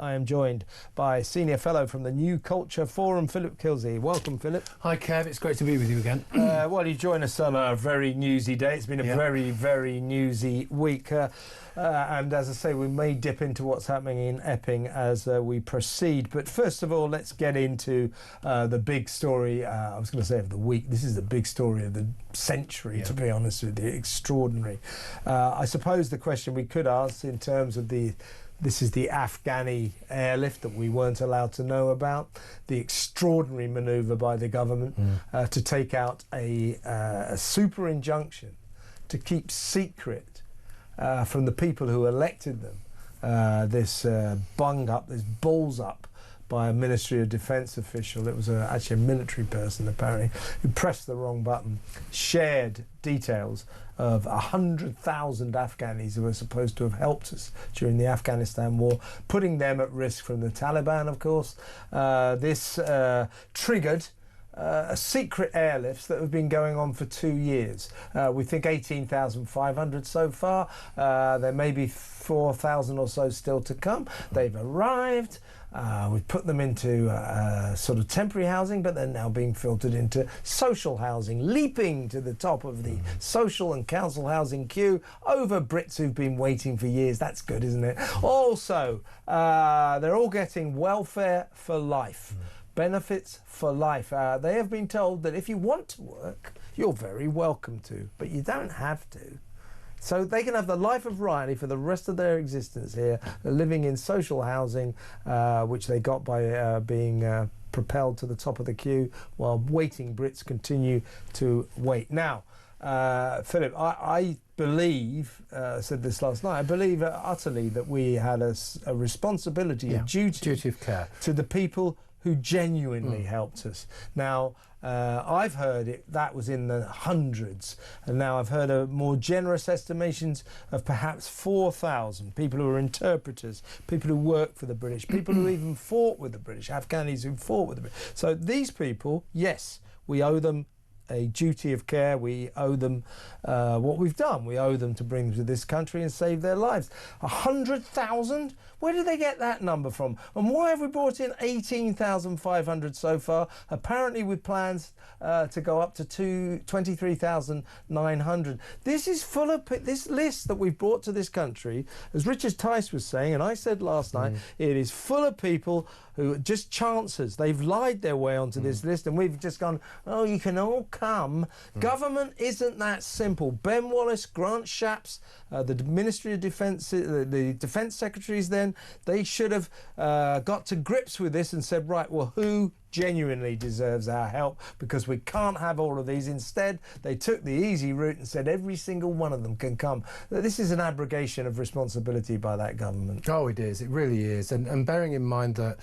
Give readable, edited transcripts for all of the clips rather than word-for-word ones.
I am joined by Senior Fellow from the New Culture Forum, Philip Kiszely. Welcome, Philip. Hi, Kev. It's great to be with you again. Well, you join us on a very newsy day. It's been a very, very newsy week. And as I say, we may dip into what's happening in Epping as we proceed. But first of all, let's get into the big story. I was going to say of the week. This is the big story of the century, to be honest with you. Extraordinary. I suppose the question we could ask in terms of this is the Afghani airlift that we weren't allowed to know about, the extraordinary manoeuvre by the government to take out a super injunction to keep secret from the people who elected them, this bung up, this balls up by a Ministry of Defence official. It was actually a military person, apparently, who pressed the wrong button, shared details of 100,000 Afghanis who were supposed to have helped us during the Afghanistan war, putting them at risk from the Taliban, of course. This triggered secret airlifts that have been going on for 2 years. We think 18,500 so far. There may be 4,000 or so still to come. They've arrived. We've put them into sort of temporary housing, but they're now being filtered into social housing, leaping to the top of the social and council housing queue over Brits who've been waiting for years. That's good, isn't it? Also, they're all getting welfare for life. Benefits for life. They have been told that if you want to work, you're very welcome to, but you don't have to. So they can have the life of Riley for the rest of their existence here, living in social housing, which they got by being propelled to the top of the queue, while waiting Brits continue to wait. Now, Philip, I believe, said this last night, I believe utterly that we had a responsibility, a duty of care to the people who genuinely helped us. Now, I've heard that was in the hundreds, and now I've heard more generous estimations of perhaps 4,000 people who are interpreters, people who work for the British, people who even fought with the British, Afghanis who fought with the British. So these people, yes, we owe them a duty of care. We owe them what we've done. We owe them to bring them to this country and save their lives. 100,000? Where did they get that number from? And why have we brought in 18,500 so far? Apparently with plans to go up to 23,900. This is full of this list that we've brought to this country, as Richard Tice was saying, and I said last night, it is full of people who are just chancers. They've lied their way onto this list, and we've just gone, oh, you can all come. Government isn't that simple. Ben Wallace, Grant Shapps, the Ministry of Defence, the Defence Secretaries then, they should have got to grips with this and said, right, well, who genuinely deserves our help, because we can't have all of these. Instead, they took the easy route and said every single one of them can come. This is an abrogation of responsibility by that government. Oh, it is. It really is. And bearing in mind that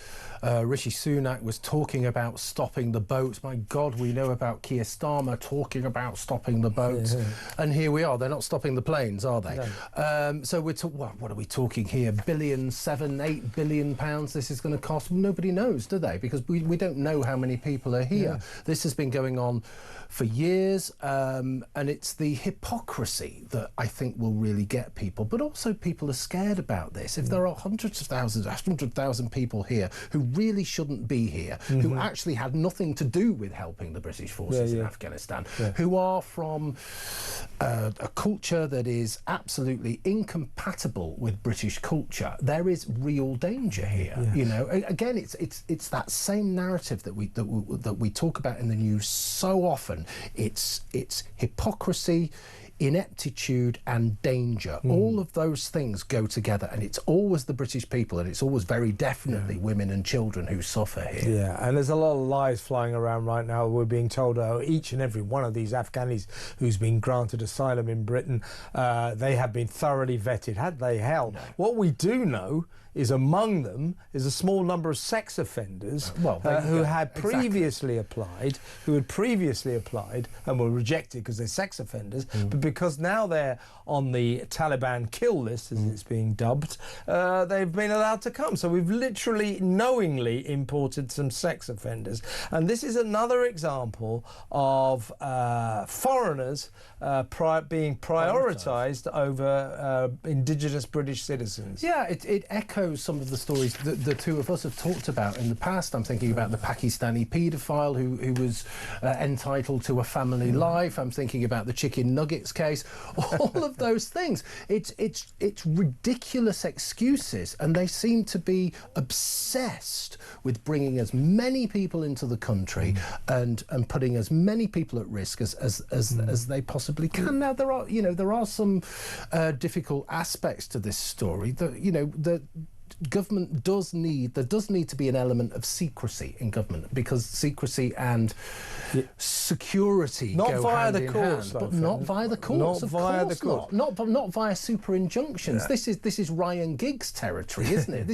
Rishi Sunak was talking about stopping the boats. My God, we know about Keir Starmer talking about stopping the boats. And here we are. They're not stopping the planes, are they? No. So we're what are we talking here? £7-8 billion this is going to cost? Nobody knows, do they? Because we don't know how many people are here. This has been going on for years, and it's the hypocrisy that I think will really get people, but also people are scared about this. If there are hundreds of thousands, 100,000 people here who really shouldn't be here, who actually had nothing to do with helping the British forces in Afghanistan, who are from a culture that is absolutely incompatible with British culture, there is real danger here. You know, again, it's that same narrative that we talk about in the news so often. It's hypocrisy, ineptitude and danger. All of those things go together, and it's always the British people, and it's always very definitely women and children who suffer here. Yeah, and there's a lot of lies flying around right now. We're being told each and every one of these Afghanis who's been granted asylum in Britain, they have been thoroughly vetted. Had they? Hell. No. What we do know is among them is a small number of sex offenders who had previously applied, and were rejected because they're sex offenders, but because now they're on the Taliban kill list, as it's being dubbed, they've been allowed to come. So we've literally knowingly imported some sex offenders. And this is another example of foreigners being prioritised over indigenous British citizens. Yeah, it echoes echoes some of the stories that the two of us have talked about in the past. I'm thinking about the Pakistani paedophile who was entitled to a family life. I'm thinking about the chicken nuggets case. All of those things. It's ridiculous excuses, and they seem to be obsessed with bringing as many people into the country and putting as many people at risk as they possibly can. Now there are some difficult aspects to this story. The government does need to be an element of secrecy in government, because secrecy and security not go via hand the in courts, hand, but not via the courts. Not via the courts. Not via super injunctions. Yeah. This is Ryan Giggs territory, isn't it?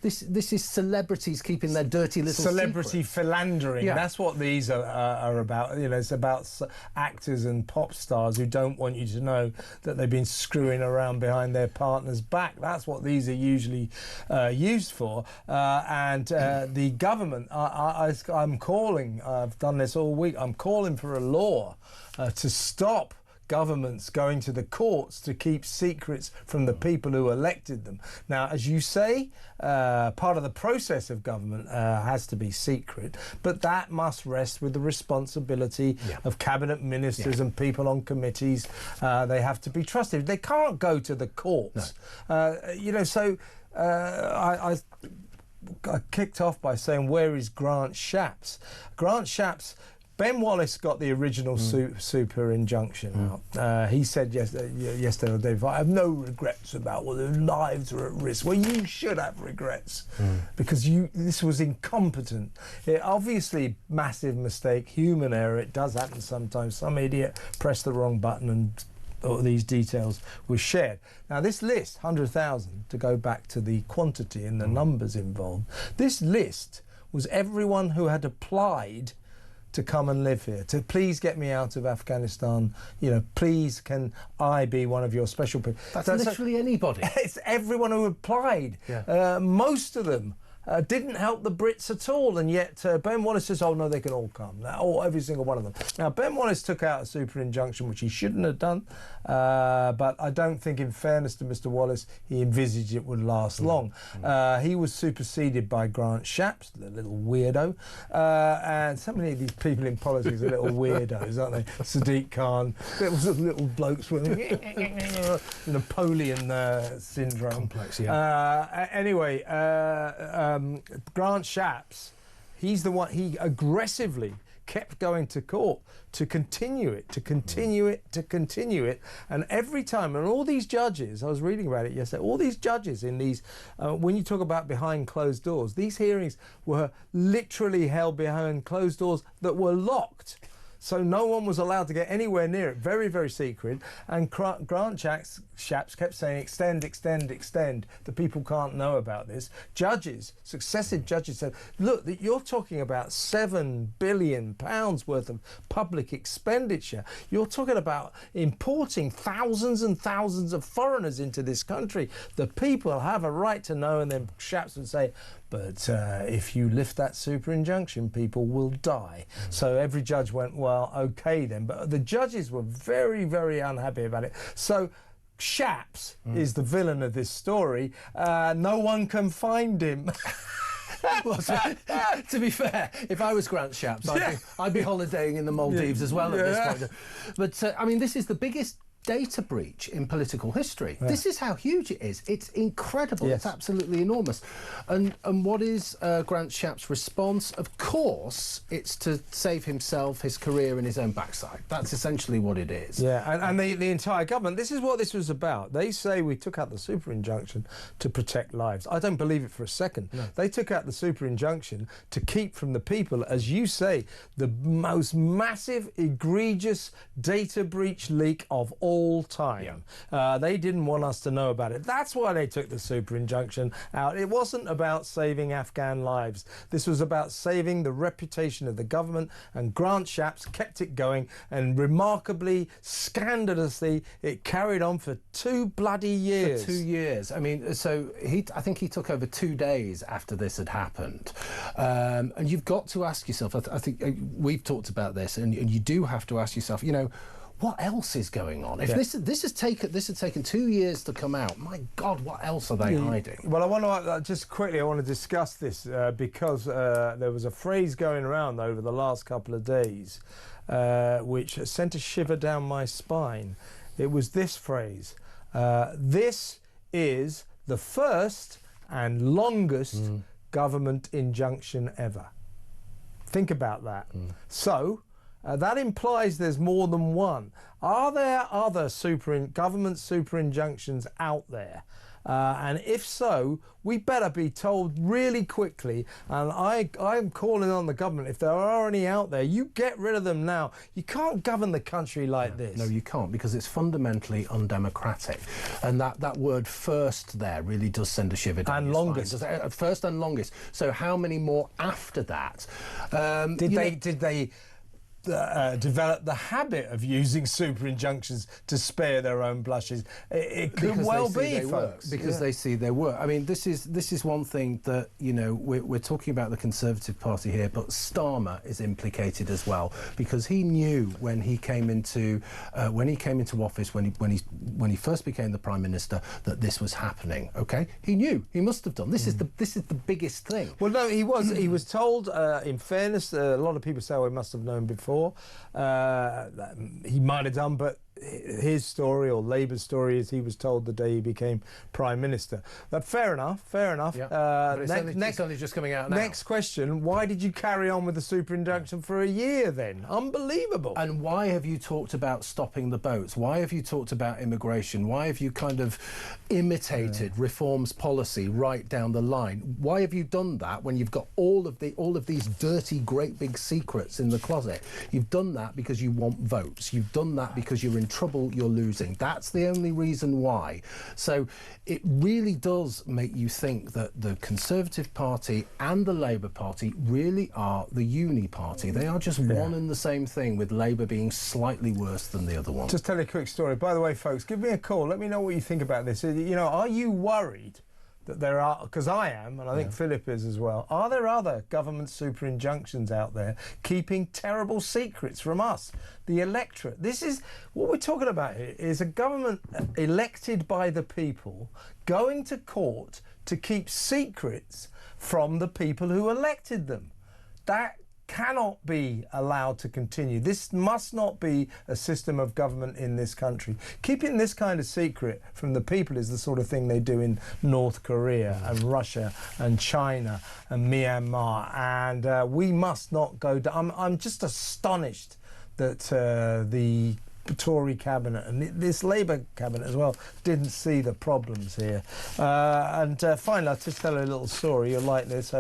This is celebrities keeping their dirty little celebrity secrets. Philandering. Yeah. That's what these are about. It's about actors and pop stars who don't want you to know that they've been screwing around behind their partner's back. That's what these are usually used for. And the government, I'm calling. I've done this all week. I'm calling for a law to stop governments going to the courts to keep secrets from the people who elected them. Now, as you say, part of the process of government has to be secret, but that must rest with the responsibility of cabinet ministers and people on committees. They have to be trusted. They can't go to the courts. No. I kicked off by saying, where is Grant Shapps? Grant Shapps, Ben Wallace got the original super injunction out. He said yesterday, I have no regrets about their lives are at risk. Well, you should have regrets because this was incompetent. Obviously, massive mistake, human error. It does happen sometimes. Some idiot pressed the wrong button and all these details were shared. Now, this list, 100,000, to go back to the quantity and the numbers involved, this list was everyone who had applied to come and live here, to please get me out of Afghanistan, please can I be one of your special people. That's literally anybody. It's everyone who applied. Yeah. Most of them didn't help the Brits at all, and yet Ben Wallace says, oh no, they can all come. Every single one of them. Now, Ben Wallace took out a super injunction, which he shouldn't have done, but I don't think, in fairness to Mr. Wallace, he envisaged it would last long. He was superseded by Grant Shapps, the little weirdo, and so many of these people in politics are little weirdos, aren't they? Sadiq Khan, little blokes with Napoleon syndrome. Complex, yeah. Anyway, Grant Shapps, he's the one, he aggressively kept going to court to continue it, and every time, and all these judges, I was reading about it yesterday, all these judges in these, when you talk about behind closed doors, these hearings were literally held behind closed doors that were locked. So no one was allowed to get anywhere near it. Very, very secret. And Grant Shapps kept saying, extend, extend, extend. The people can't know about this. Judges, successive judges said, look, you're talking about £7 billion worth of public expenditure. You're talking about importing thousands and thousands of foreigners into this country. The people have a right to know. And then Shapps would say, but if you lift that super injunction, people will die. So every judge went, well, okay then. But the judges were very, very unhappy about it. So Shapps is the villain of this story. No one can find him. Well, to be fair, if I was Grant Shapps, I'd be holidaying in the Maldives as well at this point. But, I mean, this is the biggest data breach in political history. Yeah. This is how huge it is. It's incredible. Yes. It's absolutely enormous. And what is Grant Shapps' response? Of course, it's to save himself, his career and his own backside. That's essentially what it is. Yeah, and the entire government, this is what this was about. They say we took out the super injunction to protect lives. I don't believe it for a second. No. They took out the super injunction to keep from the people, as you say, the most massive, egregious data breach leak of all time. Yeah. They didn't want us to know about it. That's why they took the super injunction out. It wasn't about saving Afghan lives. This was about saving the reputation of the government, and Grant Shapps kept it going, and remarkably, scandalously, it carried on for 2 bloody years. For 2 years. I mean, so I think he took over 2 days after this had happened. And you've got to ask yourself, I think we've talked about this, and you do have to ask yourself, what else is going on? If this has taken 2 years to come out, my God, what else are they hiding? Well, I want to just quickly, I want to discuss this because there was a phrase going around over the last couple of days which sent a shiver down my spine. It was this phrase: "This is the first and longest government injunction ever." Think about that. So that implies there's more than one. Are there other government super injunctions out there? And if so, we better be told really quickly. And I'm calling on the government, if there are any out there, you get rid of them now. You can't govern the country like this. No, you can't, because it's fundamentally undemocratic. And that word "first" there really does send a shiver down your longest. Spine. First and longest. So how many more after that? Did they develop the habit of using super injunctions to spare their own blushes? It could well be, folks. Because they see they work. I mean, this is one thing that, you know, we're talking about the Conservative Party here, but Starmer is implicated as well, because he knew when he came into office, when he first became the Prime Minister, that this was happening. Okay, he knew. He must have done. This is the biggest thing. Well, no, he was told. In fairness, a lot of people say, "Oh, he must have known before." He might have done, but his story, or Labour's story, is he was told the day he became Prime Minister. But fair enough. Yeah. But it's only just coming out now. Next question: why did you carry on with the super injunction for a year then? Unbelievable. And why have you talked about stopping the boats? Why have you talked about immigration? Why have you kind of imitated Reform's policy right down the line? Why have you done that when you've got all of these dirty, great big secrets in the closet? You've done that because you want votes. You've done that because you're in trouble, you're losing. That's the only reason why. So it really does make you think that the Conservative Party and the Labour Party really are the uni party. They are just one and the same thing, with Labour being slightly worse than the other one. Just tell you a quick story. By the way, folks, give me a call. Let me know what you think about this. You know, are you worried that there are, because I am, and I think Philip is as well, are there other government super injunctions out there keeping terrible secrets from us, the electorate? This is what we're talking about here, is a government elected by the people going to court to keep secrets from the people who elected them. That cannot be allowed to continue. This must not be a system of government in this country. Keeping this kind of secret from the people is the sort of thing they do in North Korea and Russia and China and Myanmar, and we must not go down. I'm just astonished that the Tory cabinet and this Labour cabinet as well didn't see the problems here. And finally, I'll just tell a little story. You'll like this.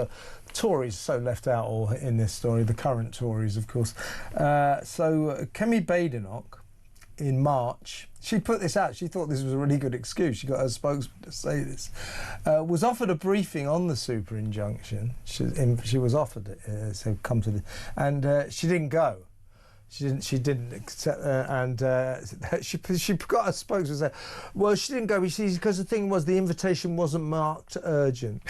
Tories so left out in this story, the current Tories, of course. So Kemi Badenoch, in March, she put this out. She thought this was a really good excuse. She got her spokesman to say this. Was offered a briefing on the super injunction. She was offered it, so come to the, and she didn't go. She didn't accept, and she got a spokesman to say, well, she didn't go because the thing was the invitation wasn't marked urgent.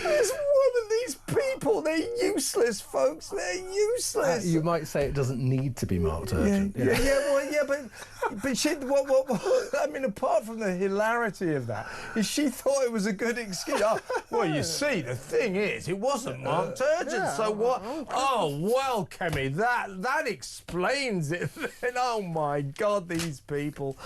There's one of these people. They're useless, folks. They're useless. You might say it doesn't need to be marked urgent. But she, I mean, apart from the hilarity of that, is she thought it was a good excuse. Oh, well, you see, the thing is, it wasn't marked urgent. So what? Oh, well, Kemi, that explains it. Oh my God, these people.